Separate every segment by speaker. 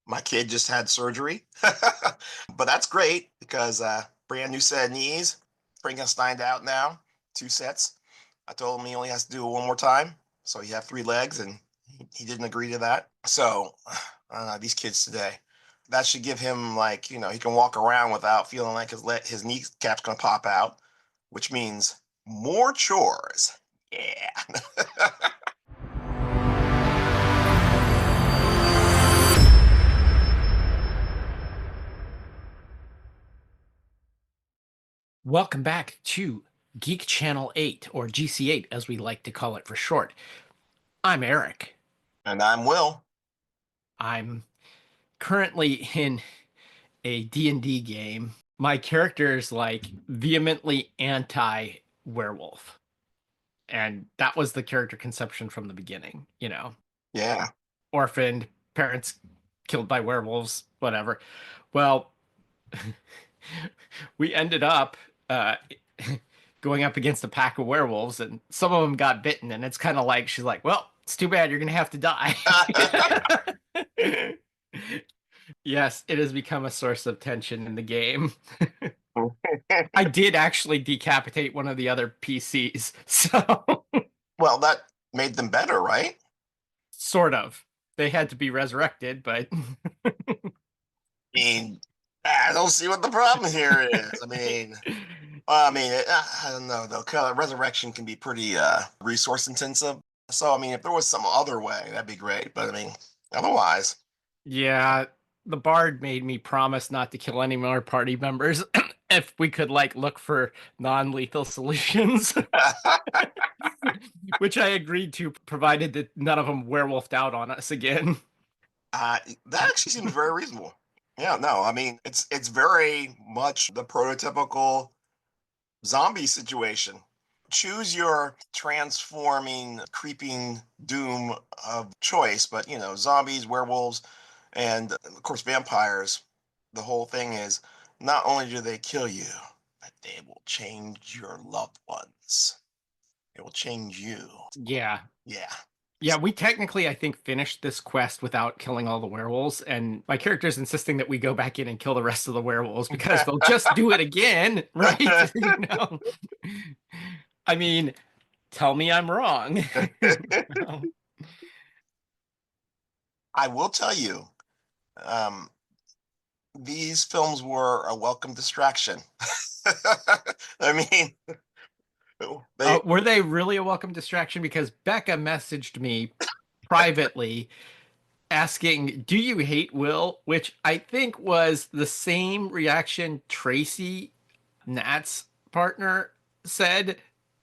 Speaker 1: My kid just had surgery, but that's great because brand new set of knees, Frankensteined out now, two sets. I told him he only has to do it one more time, so he have three legs, and he didn't agree to that. So I don't know, these kids today. That should give him like he can walk around without feeling like his kneecap's gonna pop out, which means more chores. Yeah.
Speaker 2: Welcome back to Geek Channel 8, or GC8 as we like to call it for short. I'm Eric.
Speaker 1: And I'm Will.
Speaker 2: I'm currently in a D&D game. My character is like vehemently anti-werewolf. And that was the character conception from the beginning,
Speaker 1: Yeah.
Speaker 2: orphaned, parents killed by werewolves, whatever. Well, we ended up uh, going up against a pack of werewolves, and some of them got bitten. And it's kind of like she's like, "Well, it's too bad. You're gonna have to die." Yes, it has become a source of tension in the game. I did actually decapitate one of the other PCs, so
Speaker 1: Well, that made them better, right?
Speaker 2: sort of. They had to be resurrected, but
Speaker 1: Mean, I don't see what the problem here is. I don't know though. 'Cause resurrection can be pretty resource intensive. So, if there was some other way, that'd be great. But otherwise,
Speaker 2: yeah, the bard made me promise not to kill any more party members if we could like look for non-lethal solutions, which I agreed to, provided that none of them werewolfed out on us again.
Speaker 1: that actually seems very reasonable. Yeah, no, it's very much the prototypical zombie situation. Choose your transforming, creeping doom of choice, but zombies, werewolves, and of course vampires. The whole thing is not only do they kill you, but they will change your loved ones. It will change you.
Speaker 2: Yeah.
Speaker 1: Yeah.
Speaker 2: Yeah, we technically, I think, finished this quest without killing all the werewolves, and my character's insisting that we go back in and kill the rest of the werewolves because they'll just do it again, right? I mean, tell me I'm wrong.
Speaker 1: I will tell you, um, these films were a welcome distraction. I mean, they
Speaker 2: Were they really a welcome distraction? Because Becca messaged me privately asking, "Do you hate Will?" Which I think was the same reaction Tracy, Nat's partner, said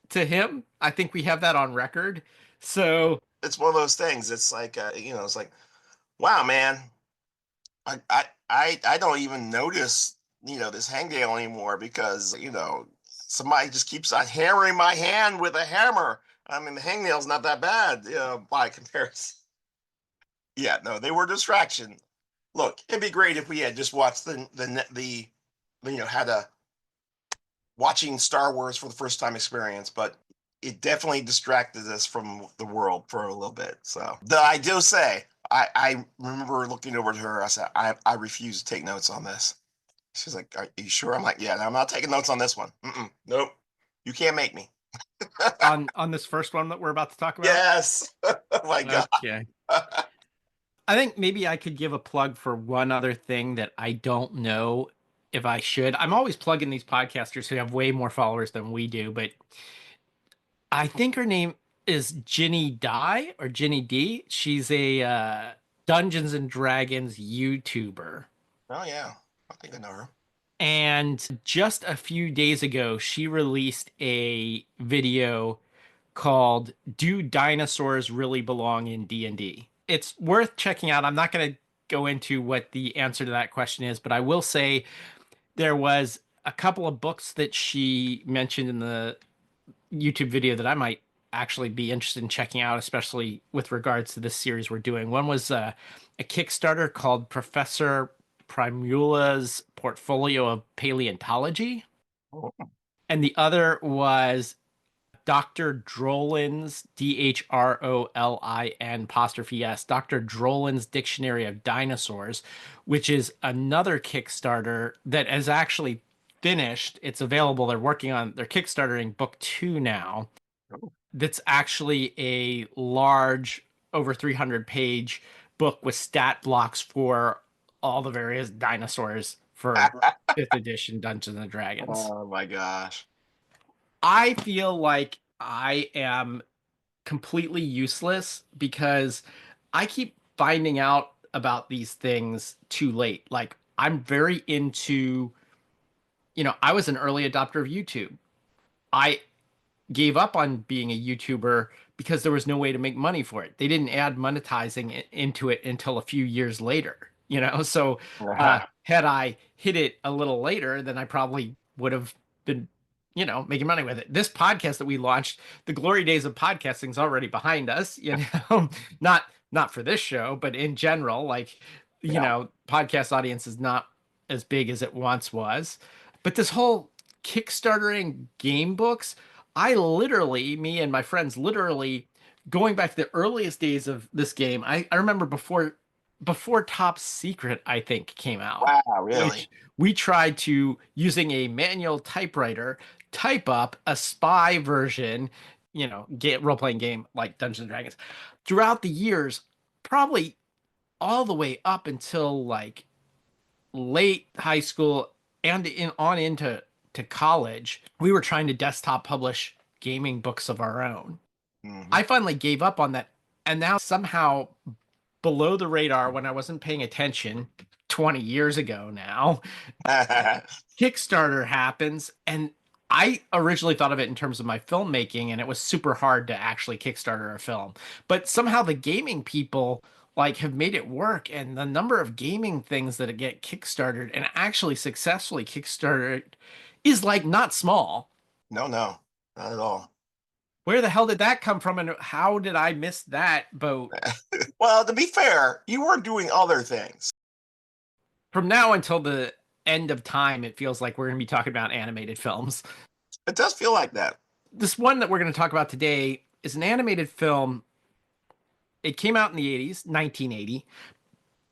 Speaker 2: to him. I think we have that on record. So,
Speaker 1: it's one of those things. It's like it's like, wow, man, I don't even notice this hangnail anymore because somebody just keeps on hammering my hand with a hammer. The hangnail's not that bad, by comparison. Yeah, no, they were a distraction. Look, it'd be great if we had just watched had a watching Star Wars for the first time experience, but it definitely distracted us from the world for a little bit. So, though I do say, I remember looking over at her. I said, I refuse to take notes on this. She's like, "Are you sure?" I'm like, "Yeah, I'm not taking notes on this one. Nope, you can't make me."
Speaker 2: on this first one that we're about to talk about.
Speaker 1: Yes. Oh my God.
Speaker 2: Okay. I think maybe I could give a plug for one other thing that I don't know if I should. I'm always plugging these podcasters who have way more followers than we do, but I think her name is Ginny Die or Ginny D. She's a Dungeons and Dragons YouTuber.
Speaker 1: Oh yeah, I think I know her.
Speaker 2: And just a few days ago, she released a video called "Do Dinosaurs Really Belong in D&D?" It's worth checking out. I'm not going to go into what the answer to that question is, but I will say there was a couple of books that she mentioned in the YouTube video that I might actually be interested in checking out, especially with regards to this series we're doing. One was a Kickstarter called Professor Primula's Portfolio of Paleontology,
Speaker 1: Oh,
Speaker 2: and the other was Dr. Drolin's Drolin apostrophe S, Dr. Drolin's Dictionary of Dinosaurs, which is another Kickstarter that is actually finished. It's available. They're working on their Kickstartering book two now.
Speaker 1: Oh.
Speaker 2: That's actually a large, over 300 page book with stat blocks for all the various dinosaurs for fifth edition Dungeons and Dragons.
Speaker 1: Oh my gosh.
Speaker 2: I feel like I am completely useless because I keep finding out about these things too late. Like, I'm very into, I was an early adopter of YouTube. I gave up on being a YouTuber because there was no way to make money for it. They didn't add monetizing into it until a few years later, So had I hit it a little later, then I probably would have been, making money with it. This podcast that we launched, the glory days of podcasting is already behind us, not for this show, but in general, like,
Speaker 1: Yeah.
Speaker 2: podcast audience is not as big as it once was. But this whole Kickstartering game books, me and my friends, literally going back to the earliest days of this game. I remember before Top Secret, I think, came out,
Speaker 1: Wow, really?
Speaker 2: which we tried to, using a manual typewriter, type up a spy version, role playing game like Dungeons and Dragons. Throughout the years, probably all the way up until like late high school and on into college, we were trying to desktop publish gaming books of our own.
Speaker 1: Hmm.
Speaker 2: I finally gave up on that, and now somehow below the radar, when I wasn't paying attention 20 years ago now, Kickstarter happens, and I originally thought of it in terms of my filmmaking, and it was super hard to actually Kickstarter a film. But somehow the gaming people like have made it work, and the number of gaming things that get Kickstarted and actually successfully Kickstarted is like not small.
Speaker 1: No, no, not at all.
Speaker 2: Where the hell did that come from, and how did I miss that boat?
Speaker 1: Well, to be fair, you were doing other things.
Speaker 2: From now until the end of time, it feels like we're going to be talking about animated films.
Speaker 1: It does feel like that.
Speaker 2: This one that we're going to talk about today is an animated film. It came out in the 80s, 1980,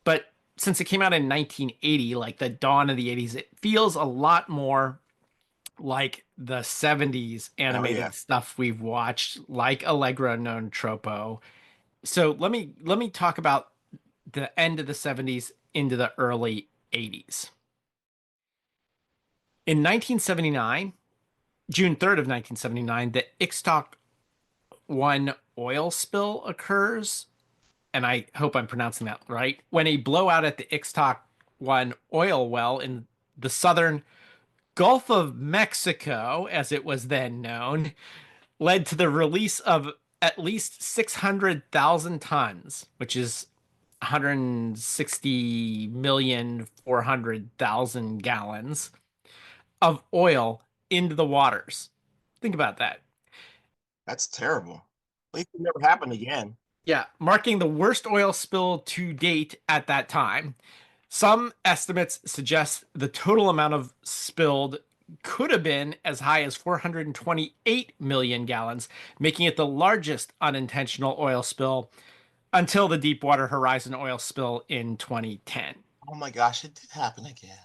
Speaker 2: but since it came out in 1980, like the dawn of the 80s, it feels a lot more like the 70s
Speaker 1: Oh yeah.
Speaker 2: animated stuff we've watched, like Allegra non Tropo. So let me talk about the end of the 70s into the early 80s. In 1979, June 3rd of 1979, the Ixtoc 1 oil spill occurs, and I hope I'm pronouncing that right, when a blowout at the Ixtoc 1 oil well in the southern Gulf of Mexico, as it was then known, led to the release of at least 600,000 tons, which is 160,400,000 gallons of oil into the waters. Think about that.
Speaker 1: That's terrible. At least it never happened again.
Speaker 2: Yeah, marking the worst oil spill to date at that time. Some estimates suggest the total amount of spilled could have been as high as 428 million gallons, making it the largest unintentional oil spill until the Deepwater Horizon oil spill in 2010.
Speaker 1: Oh my gosh, it did happen again.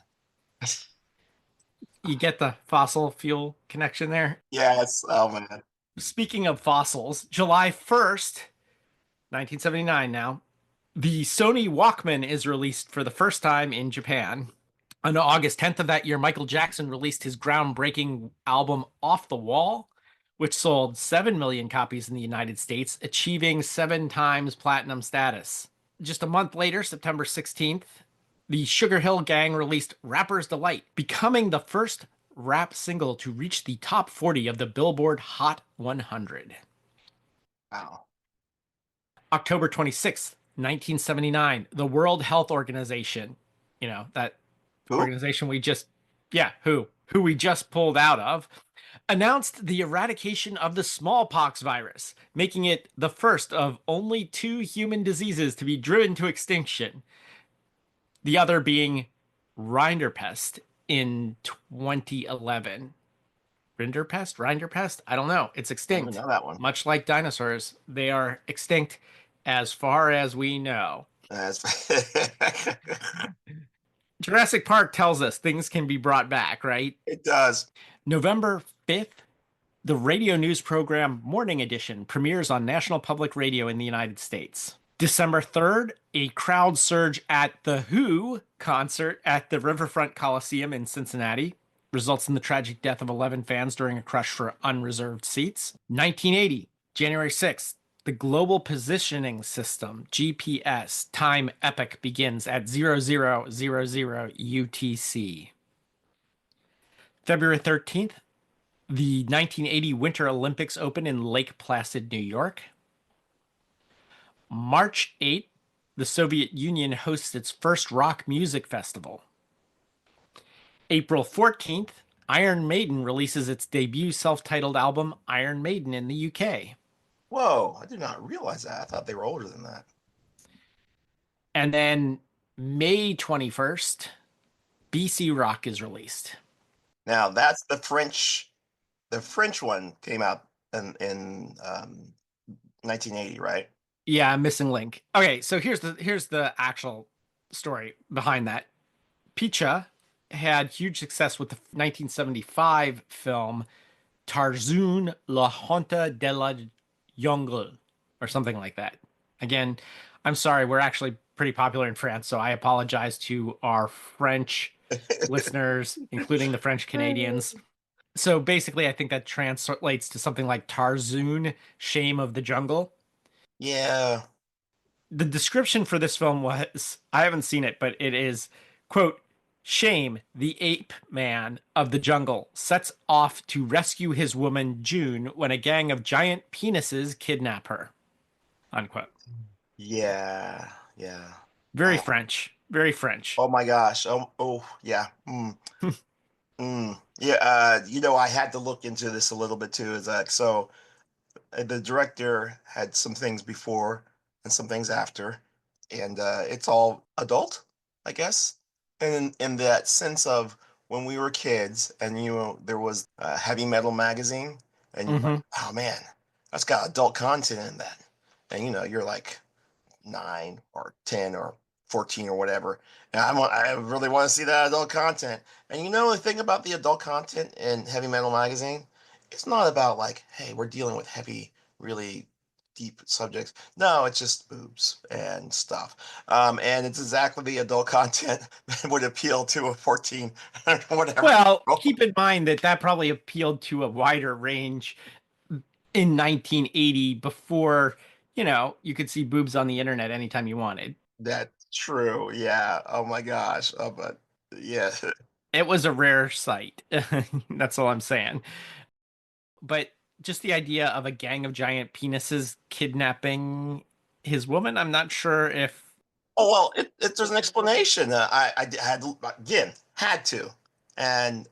Speaker 2: You get the fossil fuel connection there?
Speaker 1: Yes. Oh man.
Speaker 2: Speaking of fossils, July 1st, 1979 now, the Sony Walkman is released for the first time in Japan. On August 10th of that year, Michael Jackson released his groundbreaking album Off the Wall, which sold 7 million copies in the United States, achieving 7 times platinum status. Just a month later, September 16th, the Sugar Hill Gang released Rapper's Delight, becoming the first rap single to reach the top 40 of the Billboard Hot 100.
Speaker 1: Wow.
Speaker 2: October 26th, 1979, the World Health Organization, that
Speaker 1: Who?
Speaker 2: organization who we just pulled out of, announced the eradication of the smallpox virus, making it the first of only 2 human diseases to be driven to extinction. The other being rinderpest in 2011. Rinderpest? I don't know. It's
Speaker 1: I don't even
Speaker 2: extinct.
Speaker 1: know that one.
Speaker 2: Much like dinosaurs, they are extinct as far as we know.
Speaker 1: That's-
Speaker 2: Jurassic Park tells us things can be brought back, right?
Speaker 1: it does.
Speaker 2: November 5th, the radio news program Morning Edition premieres on National Public Radio in the United States. December 3rd, a crowd surge at the Who concert at the Riverfront Coliseum in Cincinnati results in the tragic death of 11 fans during a crush for unreserved seats. 1980, January 6th, the Global Positioning System, GPS, time epoch begins at 0000 UTC. February 13th, the 1980 Winter Olympics open in Lake Placid, New York. March 8th, the Soviet Union hosts its first rock music festival. April 14th, Iron Maiden releases its debut self-titled album, Iron Maiden, in the UK.
Speaker 1: Whoa, I did not realize that. I thought they were older than that.
Speaker 2: And then May 21st, BC Rock is released.
Speaker 1: Now that's the French. The French one came out in 1980, right?
Speaker 2: Yeah, missing link. Okay, so here's the actual story behind that. Picha had huge success with the 1975 film Tarzan La Honte de la Jungle or something like that. Again, I'm sorry, we're actually pretty popular in France, so I apologize to our French listeners, including the French Canadians. So basically, I think that translates to something like Tarzan, Shame of the Jungle.
Speaker 1: Yeah.
Speaker 2: The description for this film was, I haven't seen it, but it is, quote, Shame, the ape man of the jungle, sets off to rescue his woman June when a gang of giant penises kidnap her. Unquote.
Speaker 1: Yeah. Yeah.
Speaker 2: Very
Speaker 1: Uh,
Speaker 2: French. Very French.
Speaker 1: oh my gosh. Oh yeah. Yeah. I had to look into this a little bit too. Is that so? The director had some things before and some things after, and it's all adult, I guess. And in that sense of when we were kids, and there was a heavy metal magazine, and you're like,
Speaker 2: Hmm.
Speaker 1: oh man, that's got adult content in that, and you're like 9 or 10 or 14 or whatever. And I really want to see that adult content. And the thing about the adult content in Heavy Metal Magazine, it's not about like, hey, we're dealing with heavy, really deep subjects. No, it's just boobs and stuff. And it's exactly the adult content that would appeal to a 14 or whatever.
Speaker 2: Well, keep in mind that that probably appealed to a wider range in 1980 before, you could see boobs on the internet anytime you wanted.
Speaker 1: That's true. Yeah. Oh my gosh. Oh, but yeah.
Speaker 2: It was a rare sight. That's all I'm saying. But just the idea of a gang of giant penises kidnapping his woman, I'm not sure if.
Speaker 1: Oh well, there's an explanation. I had again had to, and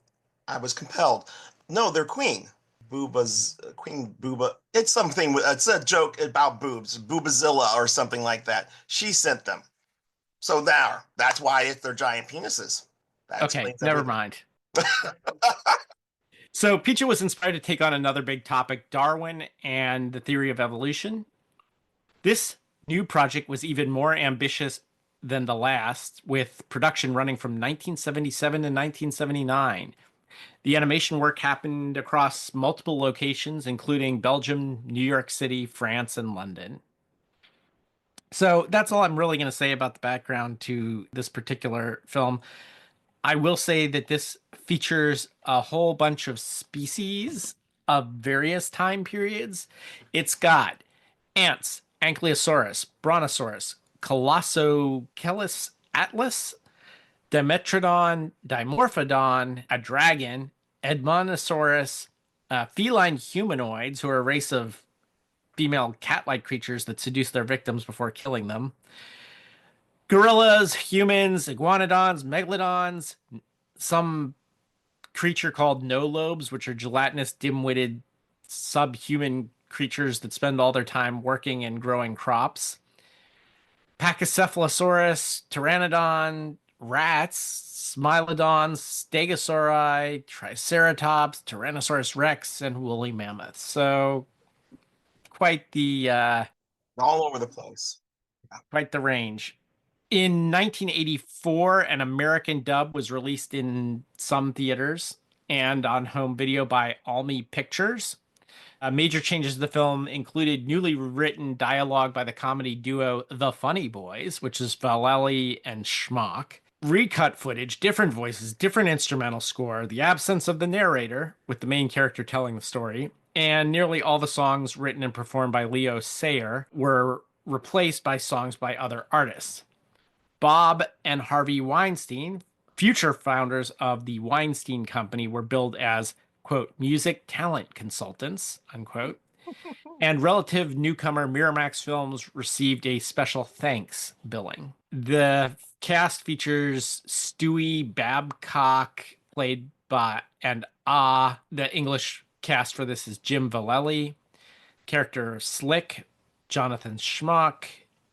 Speaker 1: I was compelled. No, they're queen. Booba's Queen Booba. It's something. It's a joke about boobs, Boobazilla or something like that. She sent them. So that's why they're giant penises. That
Speaker 2: Okay,
Speaker 1: explains
Speaker 2: never
Speaker 1: everything.
Speaker 2: mind. So Picha was inspired to take on another big topic, Darwin and the theory of evolution. This new project was even more ambitious than the last, with production running from 1977 to 1979. The animation work happened across multiple locations, including Belgium, New York City, France, and London. So that's all I'm really going to say about the background to this particular film. I will say that this features a whole bunch of species of various time periods. It's got ants, Ankylosaurus, Brontosaurus, Colossoceles atlas, Dimetrodon, Dimorphodon, a dragon, Edmontosaurus, feline humanoids, who are a race of female cat-like creatures that seduce their victims before killing them, gorillas, humans, iguanodons, megalodons, some creature called no lobes, which are gelatinous, dim-witted, subhuman creatures that spend all their time working and growing crops. Pachycephalosaurus, Pteranodon, rats, Smilodons, Stegosauri, Triceratops, Tyrannosaurus Rex, and woolly mammoths. So quite the
Speaker 1: All over the place.
Speaker 2: quite the range. In 1984, an American dub was released in some theaters and on home video by Almy Pictures. Major changes to the film included newly written dialogue by the comedy duo The Funny Boys, which is Valeli and Schmock. Recut footage, different voices, different instrumental score, the absence of the narrator, with the main character telling the story, and nearly all the songs written and performed by Leo Sayer were replaced by songs by other artists. Bob and Harvey Weinstein, future founders of the Weinstein Company, were billed as, quote, music talent consultants, unquote. And relative newcomer Miramax Films received a special thanks billing. The cast features Stewie Babcock, played by, and the English cast for this is Jim Valeli, character Slick, Jonathan Schmock,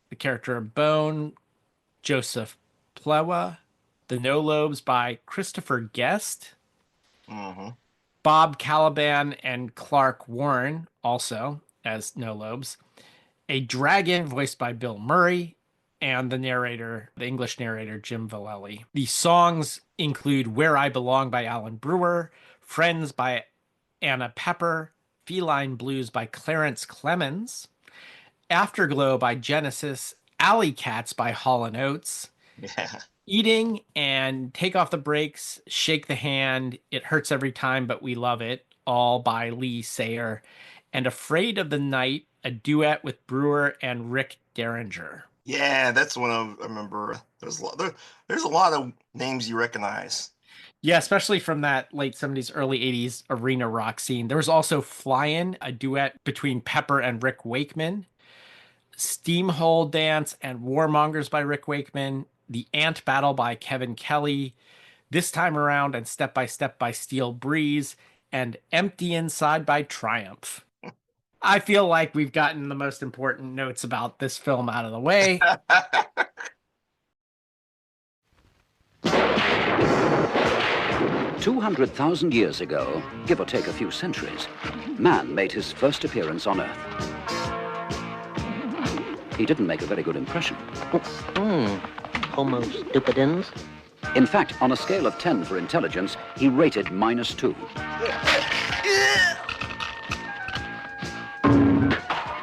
Speaker 2: the character Bone, Joseph Plewa, The No Lobes by Christopher Guest,
Speaker 1: Mm-hmm.
Speaker 2: Bob Caliban and Clark Warren, also as No Lobes, a dragon voiced by Bill Murray, and the narrator, the English narrator, Jim Valeli. The songs include Where I Belong by Alan Brewer, Friends by Anna Pepper, Feline Blues by Clarence Clemens, Afterglow by Genesis, Alley Cats by Hall & Oates,
Speaker 1: Yeah.
Speaker 2: Eating and Take Off the Brakes, Shake the Hand, It Hurts Every Time But We Love It, all by Lee Sayer, and Afraid of the Night, a duet with Brewer and Rick Derringer.
Speaker 1: Yeah, that's one I remember. There's a lot of names you recognize.
Speaker 2: Yeah, especially from that late 70s, early 80s arena rock scene. There was also Flyin', a duet between Pepper and Rick Wakeman, Steamhole Dance and Warmongers by Rick Wakeman, The Ant Battle by Kevin Kelly, This Time Around and Step by Step by Steel Breeze, and Empty Inside by Triumph. I feel like we've gotten the most important notes about this film out of the way.
Speaker 3: 200,000 years ago, give or take a few centuries, man made his first appearance on Earth. He didn't make a very good impression.
Speaker 4: Homo stupidens.
Speaker 3: In fact, on a scale of 10 for intelligence, he rated -2.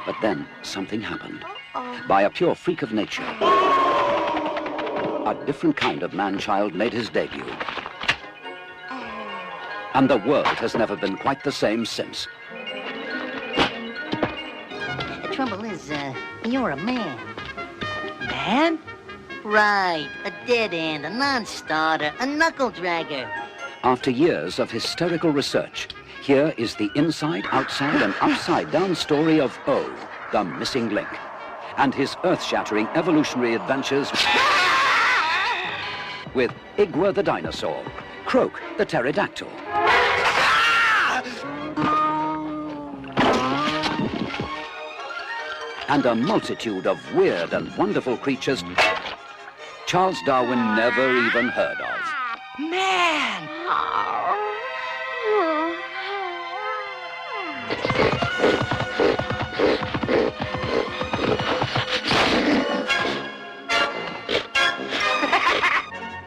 Speaker 3: But then something happened. By a pure freak of nature, a different kind of man-child made his debut. And the world has never been quite the same since.
Speaker 4: The trouble is, you're a man. Man? Right. A dead end, a non-starter, a knuckle-dragger.
Speaker 3: After years of hysterical research, here is the inside, outside, and upside-down story of O, the missing link, and his earth-shattering evolutionary adventures with Igwa the dinosaur, Croak the pterodactyl, and a multitude of weird and wonderful creatures Charles Darwin never even heard of.
Speaker 4: Man!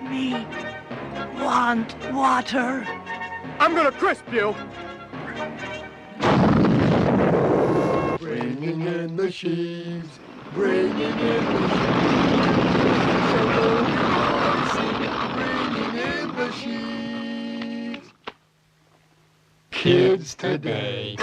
Speaker 4: Me want water.
Speaker 5: I'm gonna crisp you!
Speaker 6: Bringing in the sheaves, bringing in the sheaves. Bringing in the sheaves. Kids today.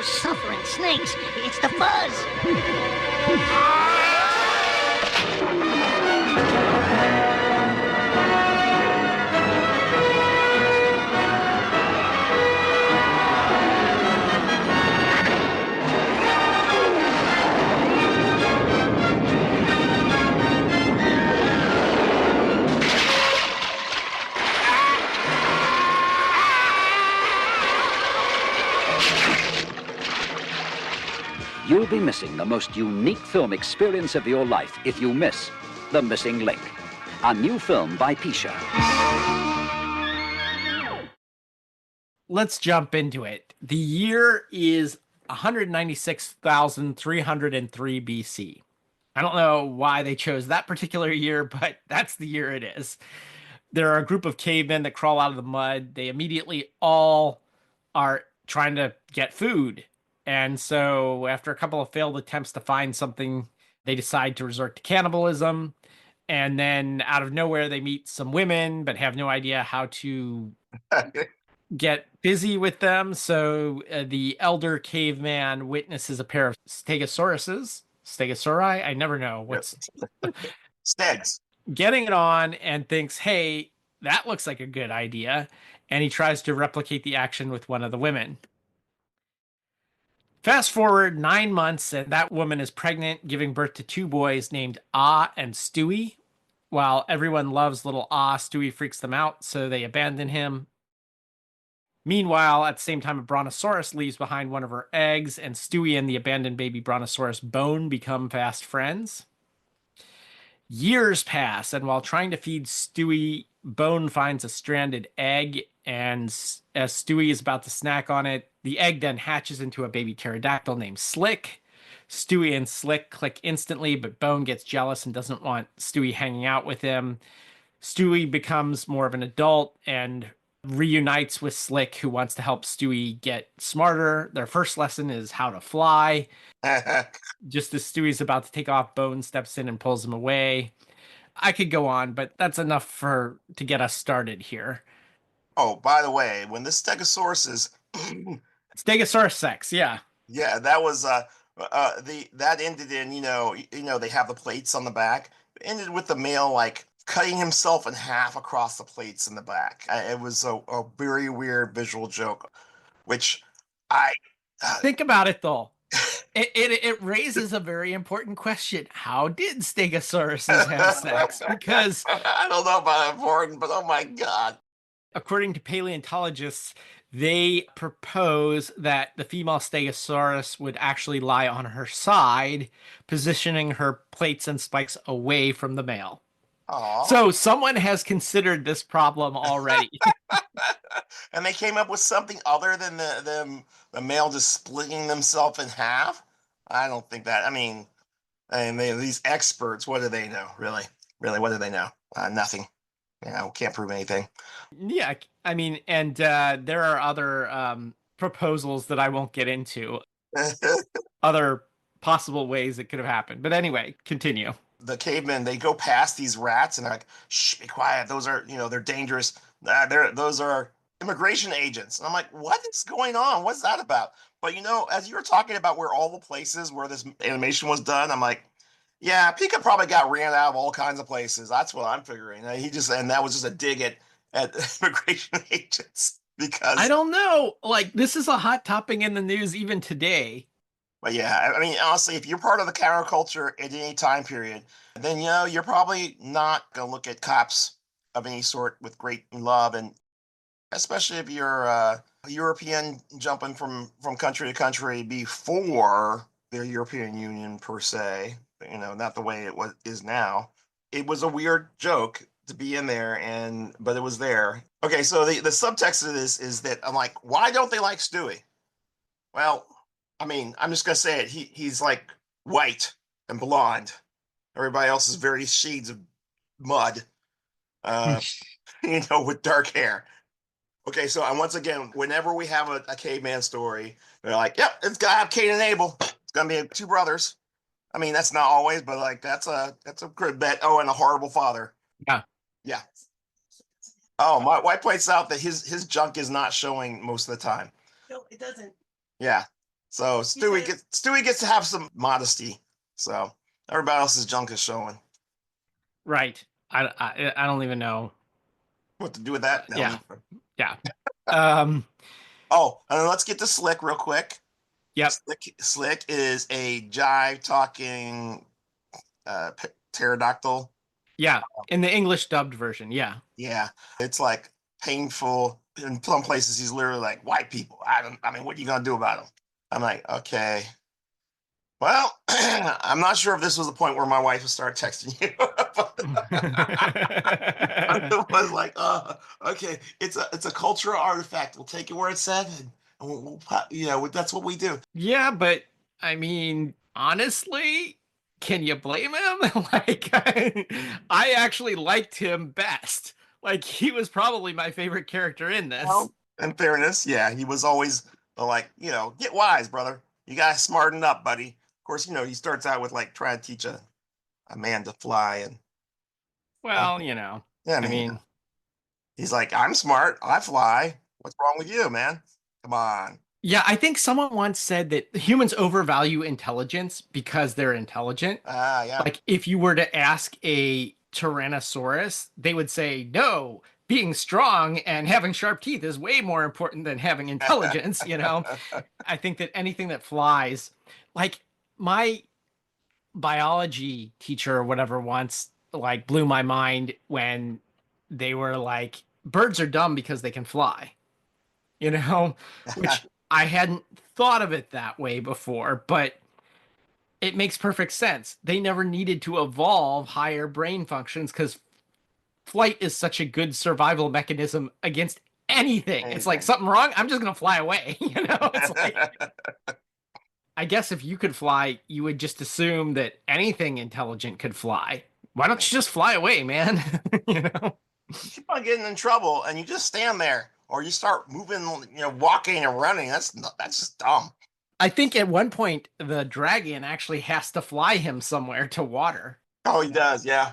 Speaker 4: Suffering snakes. It's the fuzz.
Speaker 3: You'll be missing the most unique film experience of your life if you miss The Missing Link, a new film by Pisha.
Speaker 2: Let's jump into it. The year is 196,303 BC. I don't know why they chose that particular year, but that's the year it is. There are a group of cavemen that crawl out of the mud. They immediately all are trying to get food. And so, after a couple of failed attempts to find something, they decide to resort to cannibalism. And then, out of nowhere, they meet some women, but have no idea how to get busy with them. So, the elder caveman witnesses a pair of stegosauri. I never know what's
Speaker 1: Stegs.
Speaker 2: getting it on and thinks, hey, that looks like a good idea. And he tries to replicate the action with one of the women. Fast forward 9 months, and that woman is pregnant, giving birth to two boys named Ah and Stewie. While everyone loves little Ah, Stewie freaks them out, so they abandon him. Meanwhile, at the same time, a brontosaurus leaves behind one of her eggs, and Stewie and the abandoned baby brontosaurus Bone become fast friends. Years pass, and while trying to feed Stewie, Bone finds a stranded egg, and as Stewie is about to snack on it, the egg then hatches into a baby pterodactyl named Slick. Stewie and Slick click instantly, but Bone gets jealous and doesn't want Stewie hanging out with him. Stewie becomes more of an adult and reunites with Slick, who wants to help Stewie get smarter. Their first lesson is how to fly. Just as Stewie's about to take off, Bone steps in and pulls him away. I could go on, but that's enough to get us started here.
Speaker 1: Oh, by the way, when this Stegosaurus is
Speaker 2: Stegosaurus sex, yeah.
Speaker 1: yeah, that was that ended in, they have the plates on the back. It ended with the male like cutting himself in half across the plates in the back. It was a very weird visual joke, which I
Speaker 2: think about it though. It raises a very important question. How did stegosauruses have sex? Because
Speaker 1: I don't know about important, but oh my God.
Speaker 2: According to paleontologists, they propose that the female stegosaurus would actually lie on her side, positioning her plates and spikes away from the male.
Speaker 1: Aww.
Speaker 2: So someone has considered this problem already.
Speaker 1: And they came up with something other than the male just splitting themselves in half. I don't think that. I mean, these experts, what do they know? Really, what do they know? Nothing. Can't prove anything.
Speaker 2: Yeah, I mean, and there are other proposals that I won't get into. Other possible ways it could have happened. But anyway, continue.
Speaker 1: The cavemen, they go past these rats and they're like, shh, be quiet. Those are, they're dangerous. Those are immigration agents. And I'm like, what is going on? What's that about? But, as you were talking about where all the places where this animation was done, I'm like, yeah, Pika probably got ran out of all kinds of places. That's what I'm figuring. And that was just a dig at immigration agents because
Speaker 2: I don't know. Like, this is a hot topic in the news even today.
Speaker 1: But yeah, I mean, honestly, if you're part of the counterculture at any time period, then, you're probably not going to look at cops of any sort with great love. And especially if you're a European jumping from country to country before the European Union per se, not the way is now. It was a weird joke to be in there, but it was there. Okay, so the subtext of this is that I'm like, why don't they like Stewie? Well, I mean, I'm just gonna say it. He's like white and blonde. Everybody else is very shades of mud, with dark hair. Okay, so once again, whenever we have a caveman story, they're like, "Yep, it's gotta have Cain and Abel. It's gonna be two brothers." I mean, that's not always, but like that's a good bet. Oh, and a horrible father. Yeah. Oh, my wife points out that his junk is not showing most of the time.
Speaker 7: No, it doesn't.
Speaker 1: Yeah. So Stewie gets to have some modesty. So everybody else's junk is showing.
Speaker 2: Right. I don't even know
Speaker 1: what to do with that.
Speaker 2: Yeah.
Speaker 1: Oh, and let's get to Slick real quick.
Speaker 2: Yep.
Speaker 1: Slick is a jive talking pterodactyl.
Speaker 2: Yeah, in the English dubbed version. Yeah.
Speaker 1: Yeah, it's like painful in some places he's literally like, white people. I mean, what are you gonna do about them? I'm like, okay. Well, I'm not sure if this was the point where my wife would start texting you. It was like, okay, it's a cultural artifact. We'll take it where it's said, and that's what we do.
Speaker 2: Yeah, but I mean, honestly, can you blame him? Like, I actually liked him best. Like, he was probably my favorite character in this.
Speaker 1: Well, in fairness, yeah, he was always like, get wise, brother. You gotta smarten up, buddy. Of course, he starts out with like trying to teach a man to fly, and
Speaker 2: Well,
Speaker 1: yeah, I
Speaker 2: I
Speaker 1: mean,
Speaker 2: mean,
Speaker 1: he's like, I'm smart, I fly. What's wrong with you, man? Come on.
Speaker 2: yeah, I think someone once said that humans overvalue intelligence because they're intelligent.
Speaker 1: Ah, yeah.
Speaker 2: Like, if you were to ask a Tyrannosaurus, they would say, no, being strong and having sharp teeth is way more important than having intelligence, I think that anything that flies, like my biology teacher or whatever once like blew my mind when they were like, birds are dumb because they can fly, you know, which I hadn't thought of it that way before, but it makes perfect sense. They never needed to evolve higher brain functions because flight is such a good survival mechanism against anything. It's like
Speaker 1: Anything.
Speaker 2: something wrong, I'm just gonna fly away. It's like, I guess if you could fly, you would just assume that anything intelligent could fly. Why don't you just fly away, man? you know?
Speaker 1: You keep on getting in trouble, and you just stand there, or you start moving, walking and running. That's just dumb.
Speaker 2: I think at one point the dragon actually has to fly him somewhere to water.
Speaker 1: Oh, he does, yeah.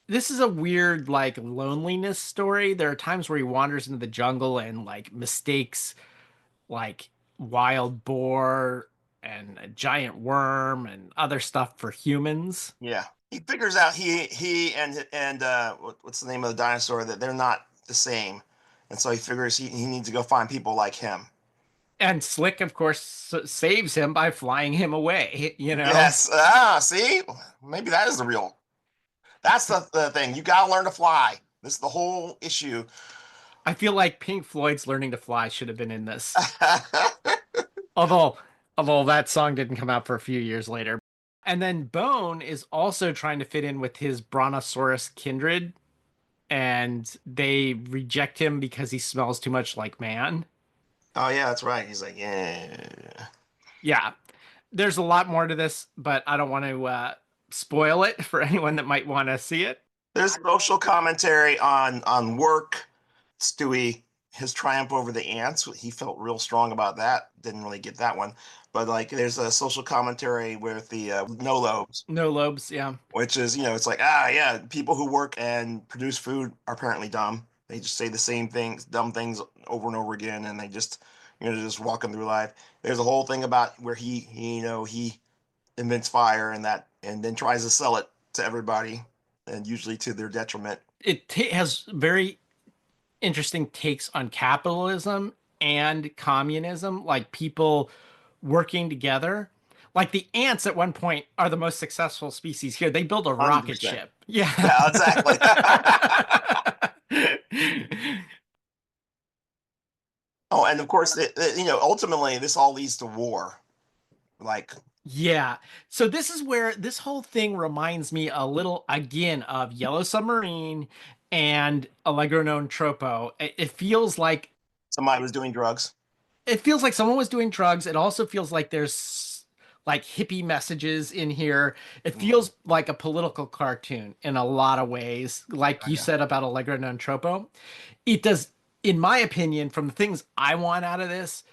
Speaker 2: This is a weird like loneliness story. There are times where he wanders into the jungle and like mistakes like wild boar and a giant worm and other stuff for humans.
Speaker 1: Yeah, he figures out he and what's the name of the dinosaur, that they're not the same, and so he figures he needs to go find people like him.
Speaker 2: And Slick, of course, saves him by flying him away,
Speaker 1: Yes. See, maybe that is the real. That's the thing. You gotta learn to fly. This is the whole issue.
Speaker 2: I feel like Pink Floyd's Learning to Fly should have been in this. Although that song didn't come out for a few years later. And then Bone is also trying to fit in with his Brontosaurus kindred, and they reject him because he smells too much like man.
Speaker 1: Oh yeah, that's right. He's like, yeah.
Speaker 2: Yeah. There's a lot more to this, but I don't want to spoil it for anyone that might want to see it.
Speaker 1: There's social commentary on work. Stewie, his triumph over the ants. He felt real strong about that. Didn't really get that one, but like there's a social commentary with the no lobes,
Speaker 2: No lobes, yeah.
Speaker 1: which is it's like yeah, people who work and produce food are apparently dumb. They just say the same things, dumb things over and over again, and they just just walking through life. There's a whole thing about where he invents fire and then tries to sell it to everybody, and usually to their detriment.
Speaker 2: It has very interesting takes on capitalism and communism, like people working together. Like the ants at one point are the most successful species here. They build a rocket
Speaker 1: 100%.
Speaker 2: ship. Yeah.
Speaker 1: Yeah, exactly. Oh, and of course, ultimately, this all leads to war. Like,
Speaker 2: Yeah. So this is where this whole thing reminds me a little again of Yellow Submarine and Allegro non troppo. It feels like
Speaker 1: somebody was doing drugs.
Speaker 2: Someone was doing drugs. It also feels like there's like hippie messages in here. It feels like a political cartoon in a lot of ways, like you said about Allegro non troppo. It does, in my opinion, from the things I want out of this,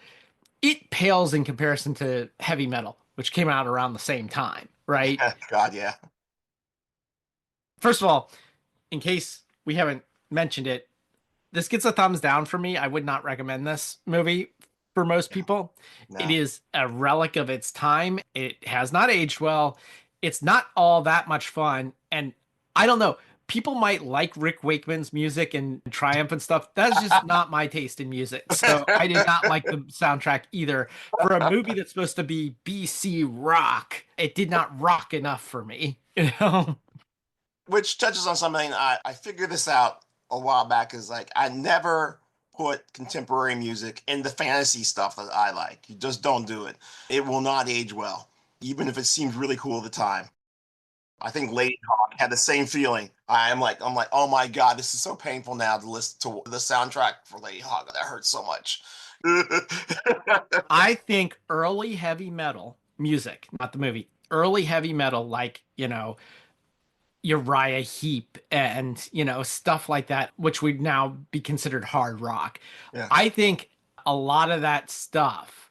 Speaker 2: it pales in comparison to heavy metal, which came out around the same time, right?
Speaker 1: God, yeah.
Speaker 2: First of all, in case we haven't mentioned it, this gets a thumbs down for me. I would not recommend this movie for most people.
Speaker 1: No.
Speaker 2: It is a relic of its time. It has not aged well. It's not all that much fun. And I don't know. People might like Rick Wakeman's music and Triumph and stuff. That's just not my taste in music. So I did not like the soundtrack either. For a movie that's supposed to be BC rock, it did not rock enough for me,
Speaker 1: Which touches on something I figured this out a while back is like I never put contemporary music in the fantasy stuff that I like. You just don't do it. It will not age well, even if it seems really cool at the time. I think Lady Hawk had the same feeling. I'm like, oh my God, this is so painful now to listen to the soundtrack for Lady Hawk. That hurts so much.
Speaker 2: I think early heavy metal music, not the movie, early heavy metal, like, Uriah Heep and, stuff like that, which would now be considered hard rock.
Speaker 1: Yeah.
Speaker 2: I think a lot of that stuff,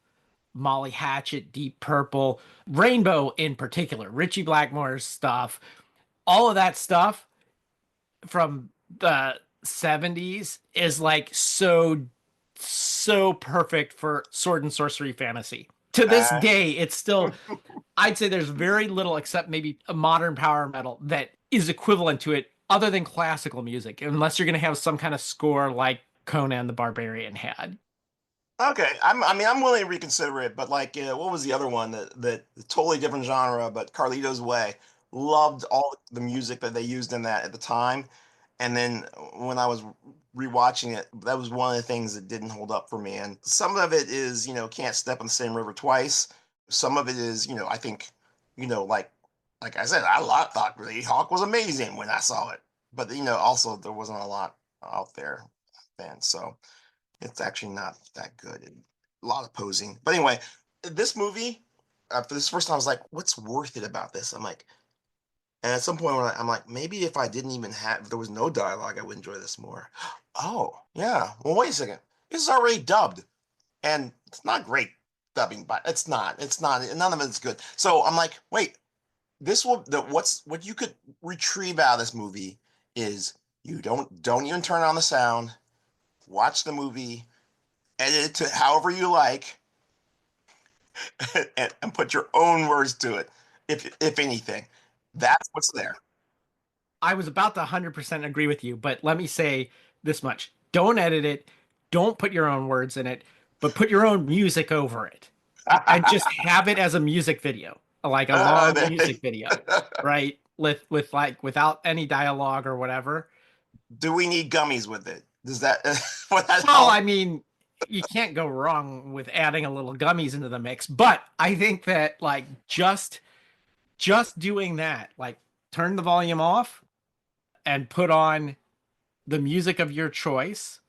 Speaker 2: Molly Hatchet, Deep Purple, Rainbow in particular, Richie Blackmore's stuff, all of that stuff from the 70s is like so perfect for sword and sorcery fantasy. To this
Speaker 1: Uh,
Speaker 2: day, it's still, I'd say there's very little except maybe a modern power metal that is equivalent to it other than classical music, unless you're going to have some kind of score like Conan the Barbarian had.
Speaker 1: okay, I'm willing to reconsider it, but like, what was the other one that totally different genre, but Carlito's Way. Loved all the music that they used in that at the time, and then when I was rewatching it, that was one of the things that didn't hold up for me. And some of it is, can't step in the same river twice. Some of it is, I think, like I said, thought Lady Hawk was amazing when I saw it, but also there wasn't a lot out there then, so. It's actually not that good. A lot of posing. But anyway, this movie, for this first time, I was like, what's worth it about this? I'm like, and at some point, I'm like, maybe if I didn't even have, if there was no dialogue, I would enjoy this more. Oh, yeah. Well, wait a second. This is already dubbed. And it's not great dubbing, but it's not, none of it's good. So I'm like, wait, what you could retrieve out of this movie is you don't even turn on the sound, watch the movie, edit it to however you like, and put your own words to it, if anything. That's what's there.
Speaker 2: I was about to 100% agree with you, but let me say this much. Don't edit it. Don't put your own words in it, but put your own music over it and just have it as a music video, like a long music video, right? With like without any dialogue or whatever.
Speaker 1: Do we need gummies with it? Does that would that
Speaker 2: Well,
Speaker 1: help?
Speaker 2: I mean, you can't go wrong with adding a little gummies into the mix, but I think that like just doing that, like turn the volume off and put on the music of your choice.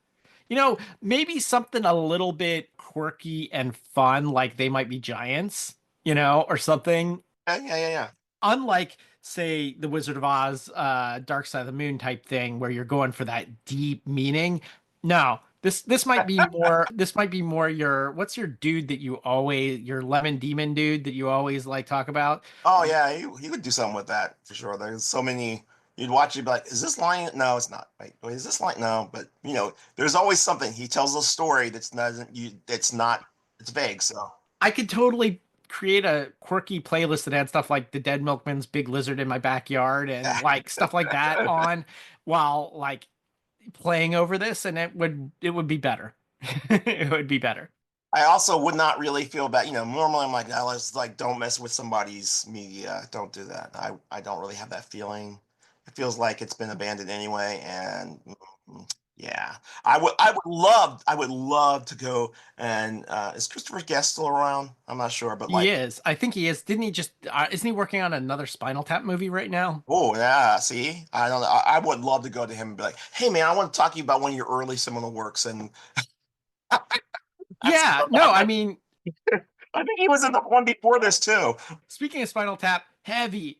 Speaker 2: Maybe something a little bit quirky and fun, like They Might Be Giants, or something.
Speaker 1: Yeah.
Speaker 2: Unlike, say, the Wizard of Oz, Dark Side of the Moon type thing, where you're going for that deep meaning. No, this might be more. This might be more what's your dude that your lemon demon dude that you always like talk about?
Speaker 1: Oh yeah, he would do something with that for sure. There's so many. You'd watch it, be like, is this line? No, it's not. Wait, is this line? No, but there's always something. He tells a story that's not you. It's not. It's vague. So
Speaker 2: I could totally create a quirky playlist that had stuff like the Dead Milkman's Big Lizard in My Backyard and like stuff like that on while like playing over this, and it would be better. It would be better.
Speaker 1: I also would not really feel bad. Normally I'm like, oh, let's like don't mess with somebody's media. Don't do that. I don't really have that feeling. It feels like it's been abandoned anyway, and yeah, I would love to go and is Christopher Guest still around? I'm not sure, but
Speaker 2: He
Speaker 1: like,
Speaker 2: is. I think he is. Didn't he just? Isn't he working on another Spinal Tap movie right now?
Speaker 1: oh yeah, see, I don't know. I would love to go to him and be like, hey man, I want to talk to you about one of your early seminal works, and that's
Speaker 2: Yeah. No, I mean,
Speaker 1: I think he was in the one before this too.
Speaker 2: speaking of Spinal Tap, heavy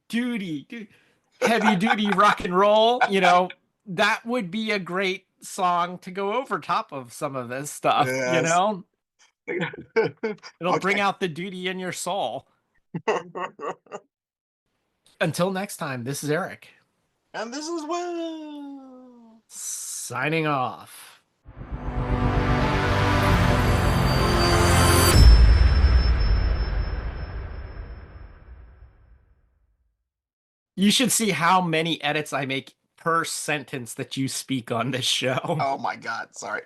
Speaker 2: duty rock and roll. That would be a great song to go over top of some of this stuff.
Speaker 1: Yes.
Speaker 2: It'll bring
Speaker 1: Okay.
Speaker 2: out the duty in your soul. Until next time, this is Eric.
Speaker 1: And this is well.
Speaker 2: Signing off. You should see how many edits I make per sentence that you speak on this show.
Speaker 1: Oh my God, sorry.